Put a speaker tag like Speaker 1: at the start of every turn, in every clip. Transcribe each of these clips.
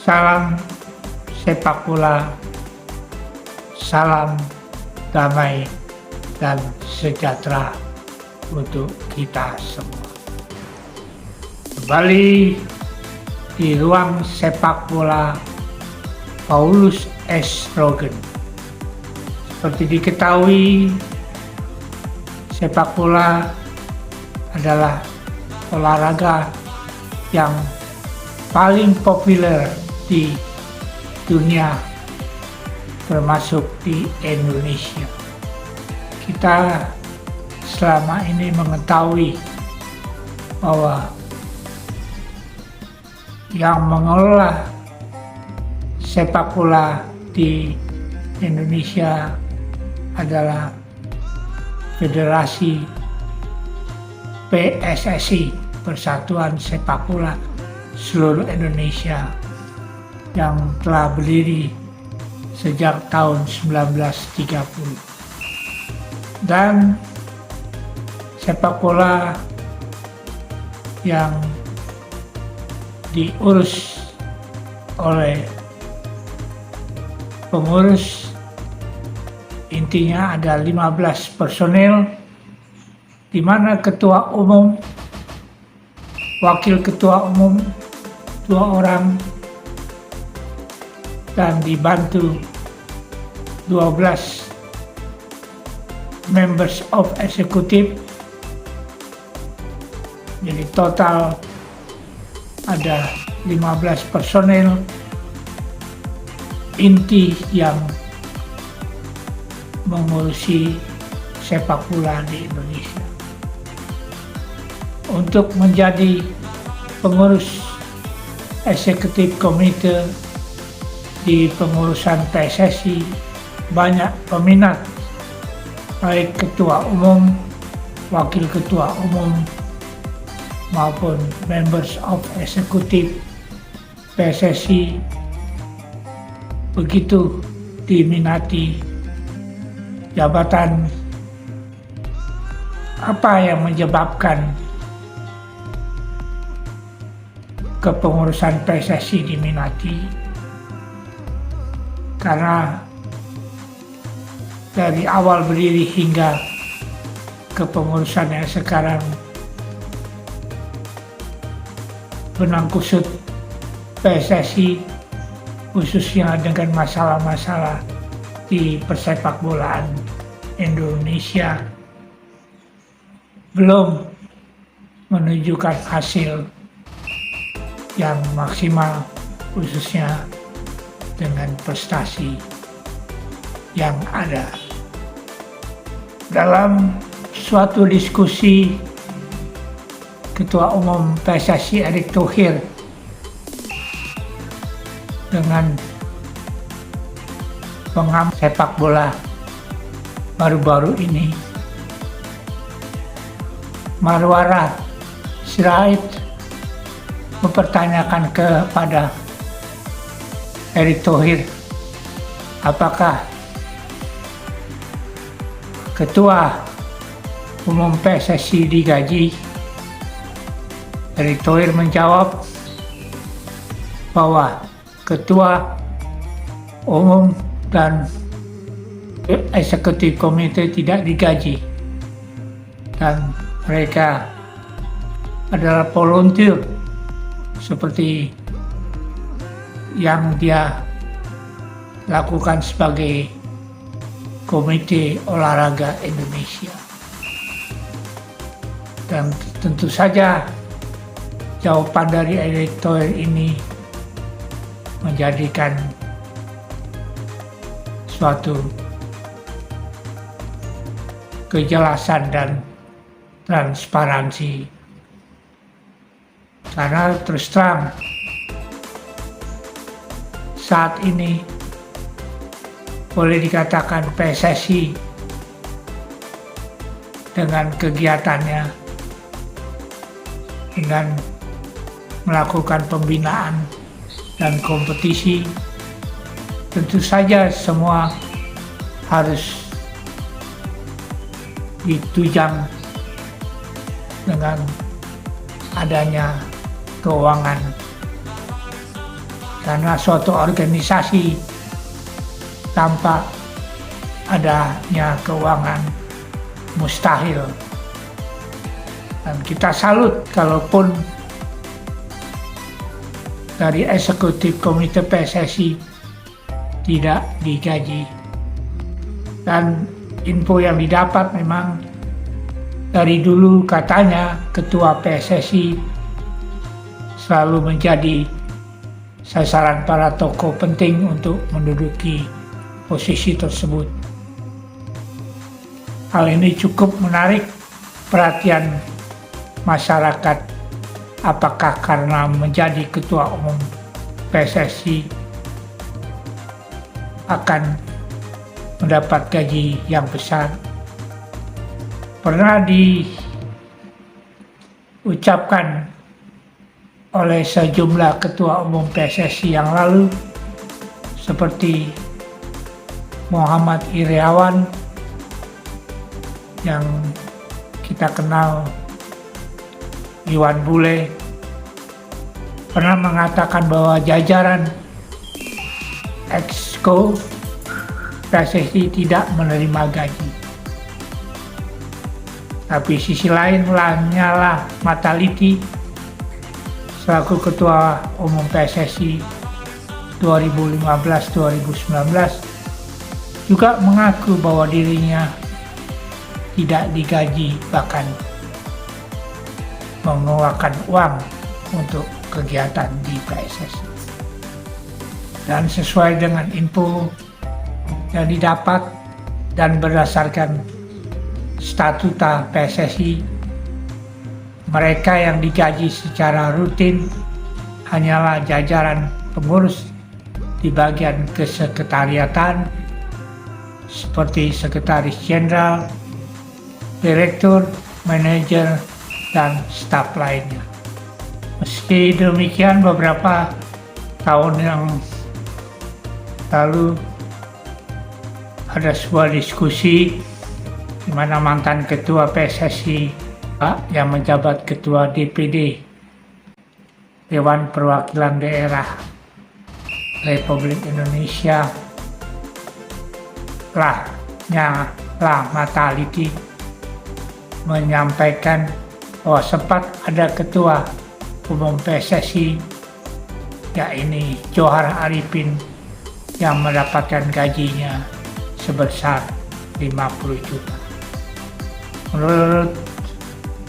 Speaker 1: Salam sepak bola, salam damai dan sejahtera untuk kita semua. Kembali di ruang sepak bola Paulus S. Rogen. Seperti diketahui, sepak bola adalah olahraga yang paling populer di dunia, termasuk di Indonesia. Kita selama ini mengetahui bahwa yang mengelola sepak bola di Indonesia adalah Federasi PSSI, Persatuan Sepak Bola Seluruh Indonesia, yang telah berdiri sejak tahun 1930. Dan sepak bola yang diurus oleh pengurus, intinya ada 15 personel, di mana ketua umum, wakil ketua umum 2 orang, dan dibantu 12 members of executive. Jadi total ada 15 personel inti yang mengurusi sepak bola di Indonesia. Untuk menjadi pengurus eksekutif komite di pengurusan PSSI, banyak peminat, baik ketua umum, wakil ketua umum, maupun members of executive PSSI begitu diminati. Jabatan apa yang menyebabkan kepengurusan PSSI diminati? Karena dari awal berdiri hingga kepengurusan yang sekarang, benang kusut PSSI khususnya dengan masalah-masalah di persepak bolaan Indonesia belum menunjukkan hasil yang maksimal, khususnya dengan prestasi yang ada. Dalam suatu diskusi, Ketua Umum PSSI Erick Thohir dengan pengamat sepak bola baru-baru ini, Marwara Sirait, mempertanyakan kepada Erick Thohir, apakah Ketua Umum PSSI digaji? Erick Thohir menjawab bahwa Ketua Umum dan Eksekutif Komite tidak digaji, dan mereka adalah volunteer seperti yang dia lakukan sebagai Komite Olahraga Indonesia. Dan tentu saja jawaban dari Erick Thohir ini menjadikan suatu kejelasan dan transparansi. Karena terus terang, saat ini boleh dikatakan PSSI dengan kegiatannya, dengan melakukan pembinaan dan kompetisi, tentu saja semua harus ditunjang dengan adanya keuangan karena suatu organisasi tanpa adanya keuangan mustahil. Dan kita salut kalaupun dari eksekutif komite PSSI tidak digaji. Dan info yang didapat memang dari dulu katanya ketua PSSI selalu menjadi sasaran para tokoh penting untuk menduduki posisi tersebut. Hal ini cukup menarik perhatian masyarakat, apakah karena menjadi ketua umum PSSI akan mendapat gaji yang besar. Pernah diucapkan oleh sejumlah ketua umum PSSI yang lalu seperti Muhammad Iryawan yang kita kenal, Iwan Bule, pernah mengatakan bahwa jajaran Exco PSSI tidak menerima gaji. Tapi sisi lain Lanyala Mataliti selaku ketua umum PSSI 2015-2019 juga mengaku bahwa dirinya tidak digaji, bahkan mengeluarkan uang untuk kegiatan di PSSI. Dan sesuai dengan info yang didapat dan berdasarkan statuta PSSI, mereka yang digaji secara rutin hanyalah jajaran pengurus di bagian kesekretariatan seperti sekretaris jenderal, direktur, manajer, dan staf lainnya. Meski demikian, beberapa tahun yang lalu ada sebuah diskusi di mana mantan ketua PSSI yang menjabat ketua DPD Dewan Perwakilan Daerah Republik Indonesia Lanyala Mataliti menyampaikan bahwa sempat ada ketua umum PSSI, yaitu Johar Arifin, yang mendapatkan gajinya sebesar 50 juta. Menurut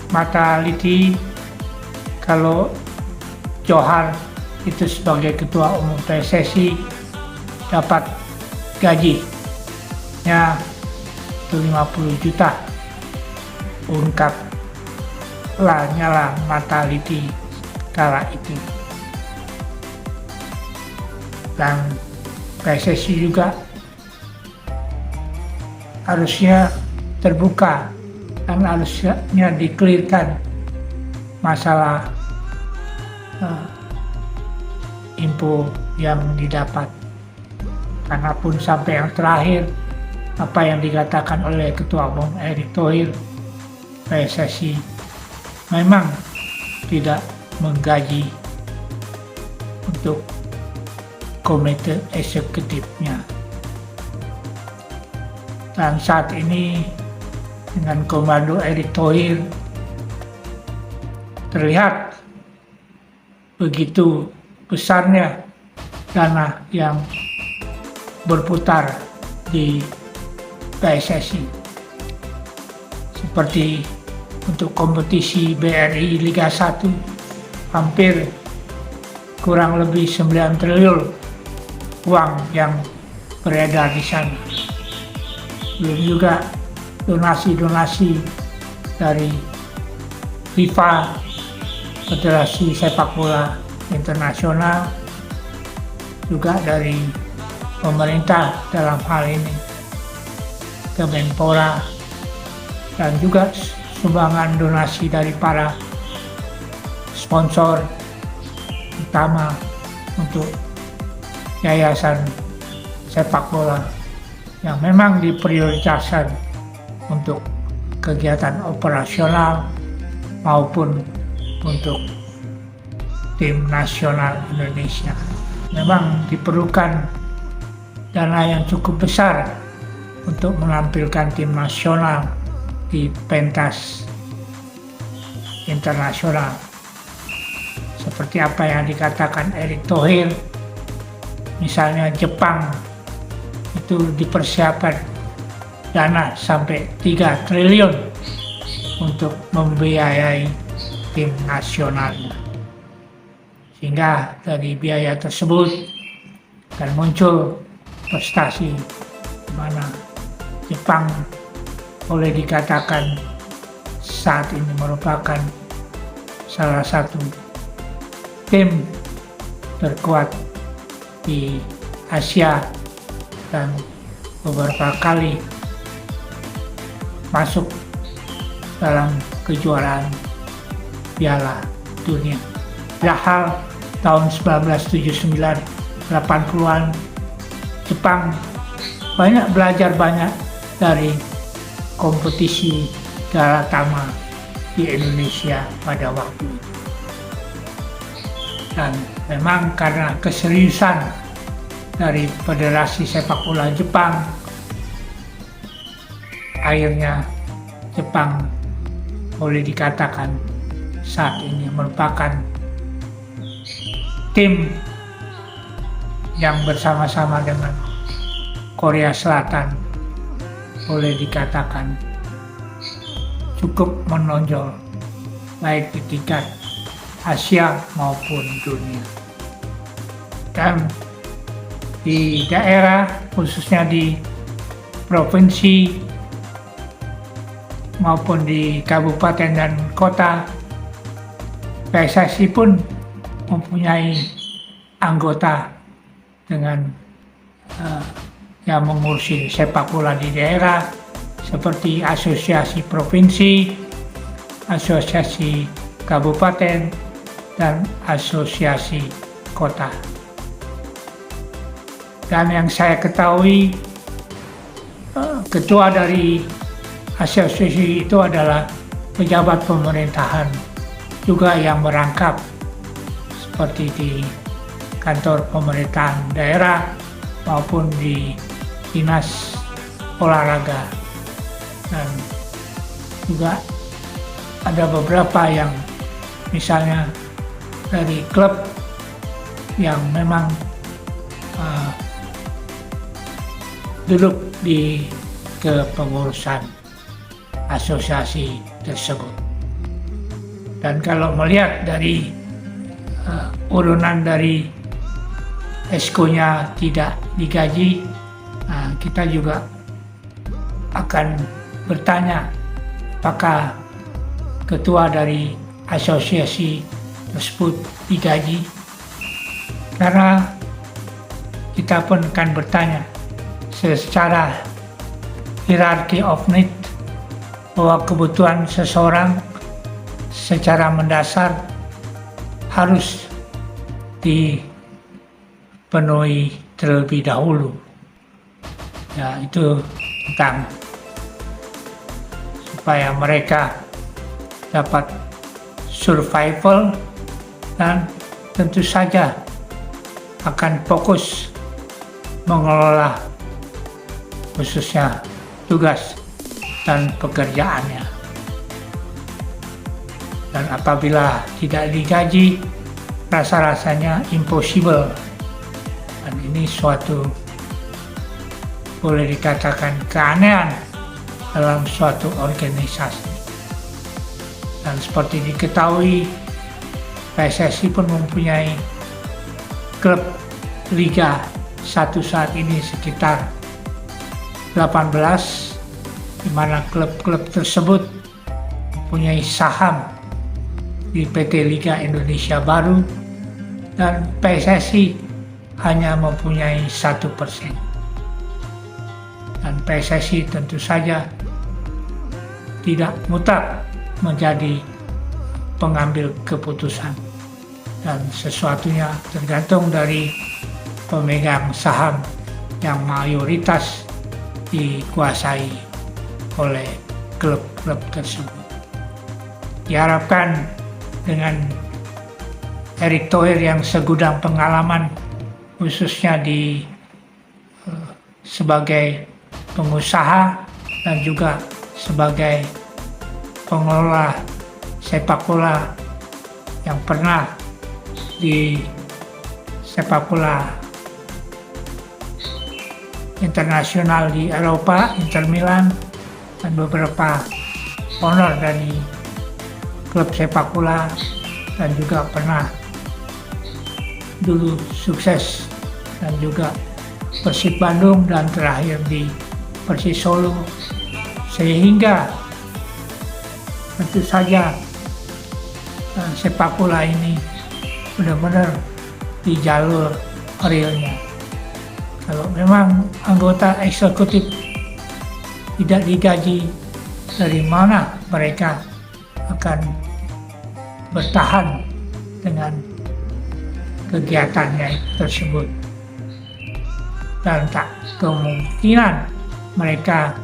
Speaker 1: Mataliti, kalau Johar itu sebagai ketua umum PSSI dapat gajinya 50 juta, ungkap Lanyala Mataliti kala itu. Dan PSSI juga harusnya terbuka dan harusnya dikelirkan masalah info yang didapat. Karena pun sampai yang terakhir, apa yang dikatakan oleh Ketua Umum Erick Thohir, PSSI memang tidak menggaji untuk komite eksekutifnya. Dan saat ini dengan komando Erick Thohir terlihat begitu besarnya dana yang berputar di PSSI, seperti untuk kompetisi BRI Liga 1 hampir kurang lebih 9 triliun uang yang beredar di sana. Belum juga donasi-donasi dari FIFA, Federasi Sepak Bola Internasional, juga dari pemerintah dalam hal ini Kemenpora, dan juga sumbangan donasi dari para sponsor utama untuk yayasan sepak bola yang memang diprioritaskan untuk kegiatan operasional maupun untuk tim nasional Indonesia. memang diperlukan dana yang cukup besar untuk menampilkan tim nasional di pentas internasional. Seperti apa yang dikatakan Erick Thohir, misalnya Jepang itu dipersiapkan dana sampai 3 triliun untuk membiayai tim nasionalnya. Sehingga dari biaya tersebut akan muncul prestasi di mana Jepang boleh dikatakan saat ini merupakan salah satu tim terkuat di Asia dan beberapa kali masuk dalam kejuaraan Piala Dunia. Padahal tahun 1979, 80-an Jepang belajar banyak dari kompetisi Galatama di Indonesia pada waktu itu. Dan memang karena keseriusan dari Federasi Sepak Bola Jepang, akhirnya Jepang boleh dikatakan saat ini merupakan tim yang bersama-sama dengan Korea Selatan boleh dikatakan cukup menonjol baik di tingkat Asia maupun dunia. Dan di daerah, khususnya di provinsi maupun di kabupaten dan kota, PSSI pun mempunyai anggota dengan yang mengurusi sepak bola di daerah, seperti asosiasi provinsi, asosiasi kabupaten, dan asosiasi kota. Dan yang saya ketahui, ketua dari asosiasi itu adalah pejabat pemerintahan juga yang merangkap, seperti di kantor pemerintahan daerah maupun di dinas olahraga. Dan juga ada beberapa yang misalnya dari klub yang memang duduk di kepengurusan asosiasi tersebut. Dan kalau melihat dari urunan dari eskonya tidak digaji, kita juga akan bertanya apakah ketua dari asosiasi tersebut digaji, karena kita pun akan bertanya secara hierarchy of need bahwa kebutuhan seseorang secara mendasar harus dipenuhi terlebih dahulu. Ya, itu tentang supaya mereka dapat survival dan tentu saja akan fokus mengelola khususnya tugas dan pekerjaannya. Dan apabila tidak digaji, rasa-rasanya impossible. Dan ini suatu boleh dikatakan keanehan dalam suatu organisasi. Dan seperti diketahui, PSSI pun mempunyai klub Liga 1 saat ini sekitar 18, di mana klub-klub tersebut mempunyai saham di PT Liga Indonesia Baru, dan PSSI hanya mempunyai 1%. Dan PSSI tentu saja tidak mutlak menjadi pengambil keputusan, dan sesuatunya tergantung dari pemegang saham yang mayoritas dikuasai oleh klub-klub tersebut. Diharapkan dengan Erick Thohir yang segudang pengalaman khususnya sebagai pengusaha dan juga sebagai pengelola sepak bola yang pernah di sepak bola internasional di Eropa, Inter Milan, dan beberapa owner dari klub sepak bola, dan juga pernah dulu sukses dan juga Persib Bandung dan terakhir di Persis Solo, sehingga tentu saja sepak bola ini benar-benar di jalur realnya. Kalau memang anggota eksekutif tidak digaji, dari mana mereka akan bertahan dengan kegiatannya tersebut? Dan tak kemungkinan mereka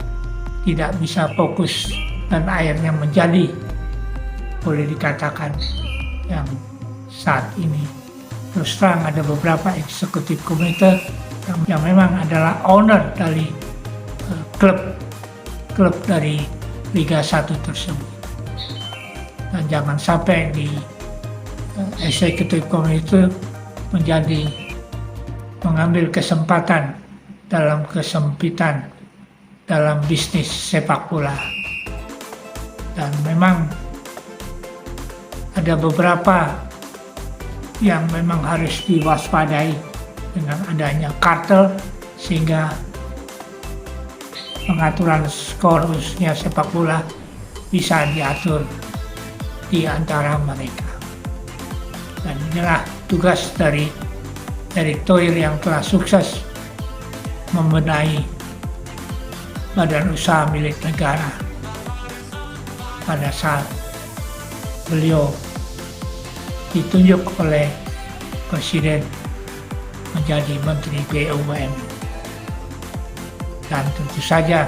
Speaker 1: tidak bisa fokus dan akhirnya menjadi, boleh dikatakan, yang saat ini terus terang ada beberapa eksekutif komite yang memang adalah owner dari klub dari Liga 1 tersebut. Dan jangan sampai di eksekutif komite mengambil kesempatan dalam kesempitan dalam bisnis sepak bola. Dan memang ada beberapa yang memang harus diwaspadai dengan adanya kartel, sehingga pengaturan skor khususnya sepak bola bisa diatur di antara mereka. Dan inilah tugas dari Erick Thohir yang telah sukses membenahi badan usaha milik negara pada saat beliau ditunjuk oleh Presiden menjadi Menteri BUMN. Dan tentu saja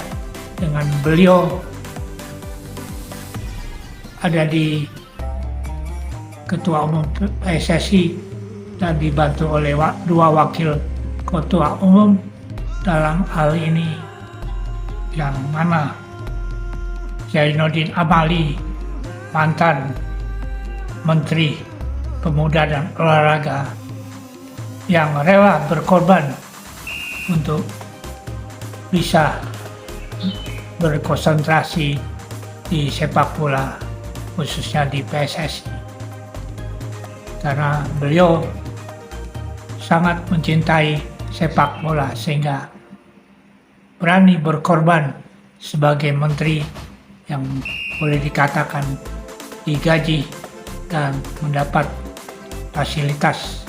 Speaker 1: dengan beliau ada di Ketua Umum PSSI dan dibantu oleh dua wakil Ketua Umum dalam hal ini, yang mana Zainuddin Amali, mantan Menteri Pemuda dan Olahraga, yang rela berkorban untuk bisa berkonsentrasi di sepak bola, khususnya di PSSI, karena beliau sangat mencintai sepak bola sehingga berani berkorban sebagai menteri yang boleh dikatakan digaji dan mendapat fasilitas,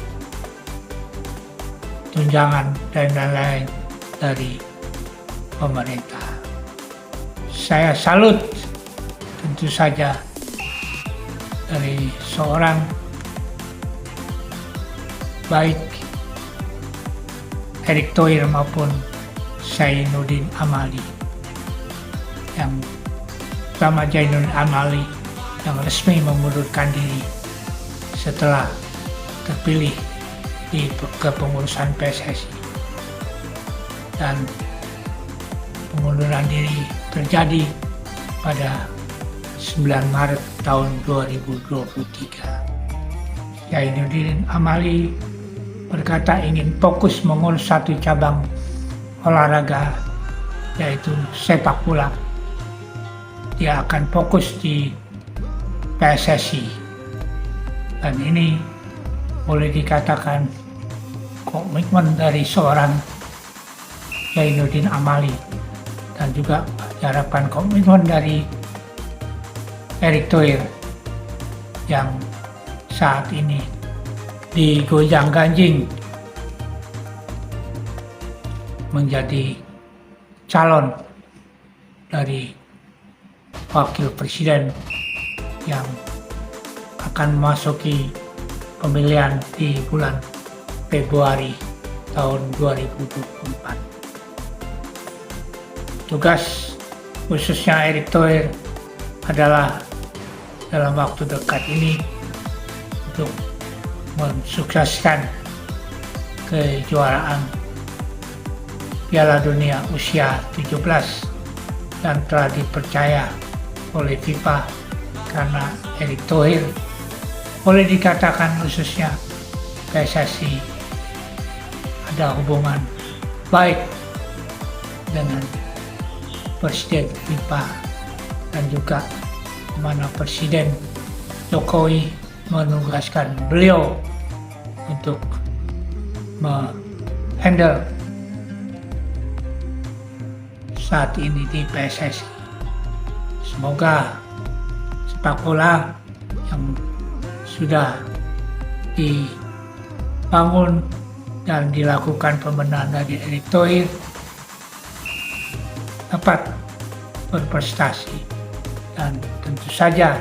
Speaker 1: tunjangan dan lain-lain dari pemerintah. Saya salut tentu saja dari seorang baik Erick Thohir maupun Zainuddin Amali, yang pertama Zainuddin Amali yang resmi mengundurkan diri setelah terpilih di kepengurusan PSSI, dan pengunduran diri terjadi pada 9 Maret tahun 2023. Zainuddin Amali berkata ingin fokus mengurus satu cabang olahraga, yaitu sepak bola. Dia akan fokus di PSSI, dan ini boleh dikatakan komitmen dari seorang Zainuddin Amali, dan juga diharapkan komitmen dari Erick Thohir yang saat ini digonjang-ganjing menjadi calon dari wakil presiden yang akan memasuki pemilihan di bulan Februari tahun 2024. Tugas khususnya Erick Thohir adalah dalam waktu dekat ini untuk mensukseskan kejuaraan Piala Dunia usia 17 dan telah dipercaya oleh FIFA karena Erick Thohir boleh dikatakan khususnya PSSI ada hubungan baik dengan Presiden FIFA dan juga di mana Presiden Jokowi menugaskan beliau untuk menghandle saat ini di PSSI. Semoga sepak bola yang sudah dibangun dan dilakukan pembenahan dari Erick Thohir dapat berprestasi, dan tentu saja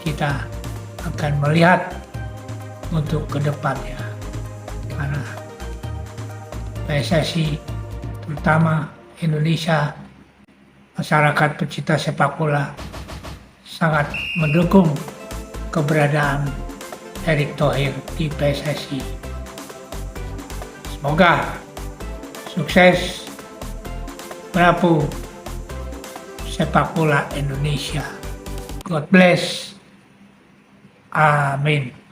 Speaker 1: kita akan melihat untuk kedepannya karena PSSI terutama Indonesia, masyarakat pecinta sepak bola sangat mendukung keberadaan Erick Thohir di PSSI. Semoga sukses merapu sepak bola Indonesia. God bless. Amin.